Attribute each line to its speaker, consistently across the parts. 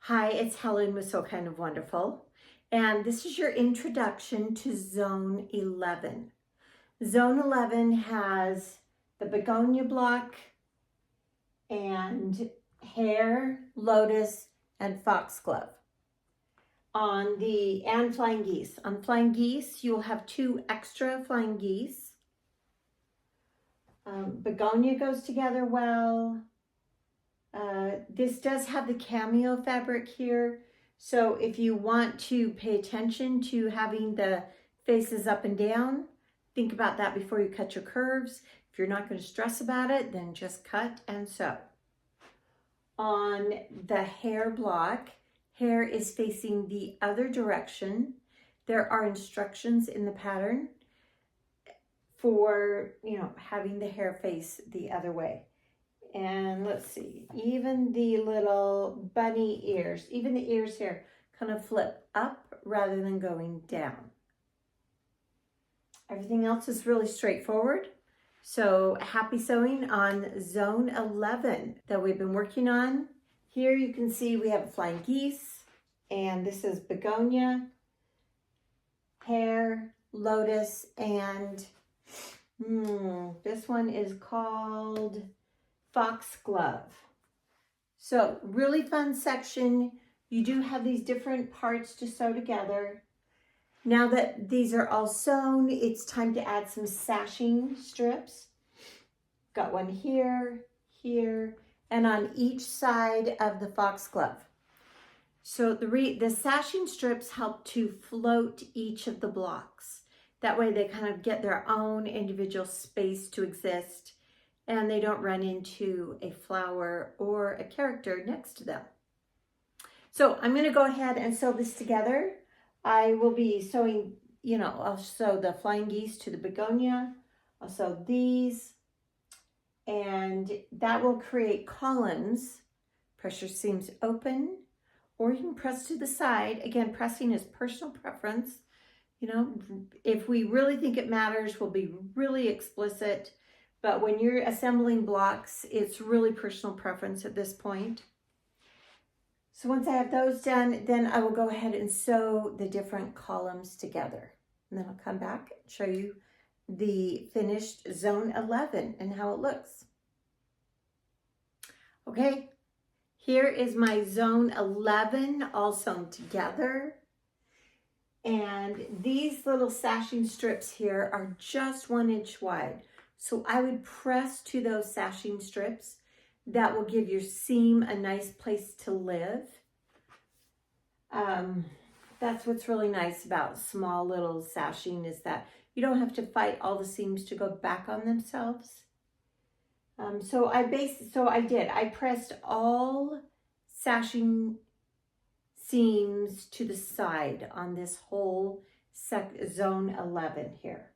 Speaker 1: Hi, it's Helen with So Kind of Wonderful, and this is your introduction to Zone 11. Zone 11 has the begonia block and hare, lotus, and foxglove. And flying geese. On flying geese, you'll have 2 extra flying geese. Begonia goes together well. This does have the cameo fabric here. So if you want to pay attention to having the faces up and down, think about that before you cut your curves. If you're not going to stress about it, then just cut and sew. On the hare block, hare is facing the other direction. There are instructions in the pattern for, having the hare face the other way. And let's see, even the little bunny ears, even the ears here kind of flip up rather than going down. Everything else is really straightforward. So happy sewing on Zone 11 that we've been working on. Here you can see we have flying geese, and this is begonia, hare, lotus, and this one is called foxglove. So really fun section. You do have these different parts to sew together. Now that these are all sewn, it's time to add some sashing strips. Got one here, here, and on each side of the foxglove. So the sashing strips help to float each of the blocks. That way they kind of get their own individual space to exist, and they don't run into a flower or a character next to them. So I'm going to go ahead and sew this together. I will be sewing, I'll sew the flying geese to the begonia. I'll sew these, and that will create columns. Pressure seams open, or you can press to the side. Again, pressing is personal preference. If we really think it matters, we'll be really explicit. But when you're assembling blocks, it's really personal preference at this point. So once I have those done, then I will go ahead and sew the different columns together. And then I'll come back and show you the finished Zone 11 and how it looks. Okay, here is my Zone 11 all sewn together. And these little sashing strips here are just 1 inch wide. So I would press to those sashing strips. That will give your seam a nice place to live. That's what's really nice about small little sashing, is that you don't have to fight all the seams to go back on themselves. So I pressed all sashing seams to the side on this whole Zone 11 here.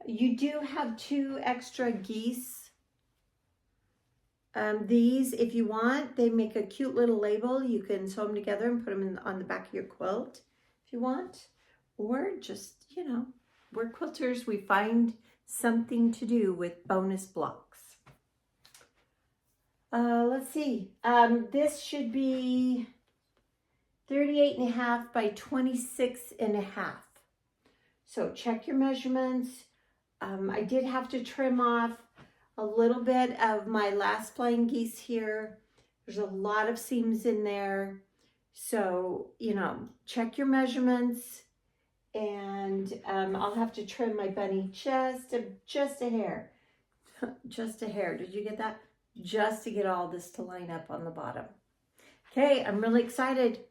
Speaker 1: You do have 2 extra geese. These, if you want, they make a cute little label. You can sew them together and put them on the back of your quilt if you want. Or just, we're quilters. We find something to do with bonus blocks. Let's see. This should be 38.5 by 26.5. So check your measurements. I did have to trim off a little bit of my last flying geese here. There's a lot of seams in there. So, check your measurements, and I'll have to trim my bunny just a hair. Just a hair. Did you get that? Just to get all this to line up on the bottom. Okay, I'm really excited.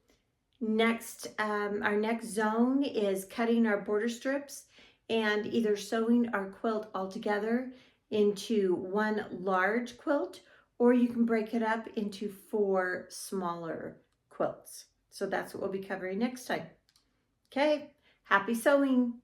Speaker 1: Next, our next zone is cutting our border strips and either sewing our quilt all together into 1 large quilt, or you can break it up into 4 smaller quilts. So that's what we'll be covering next time. Okay, happy sewing.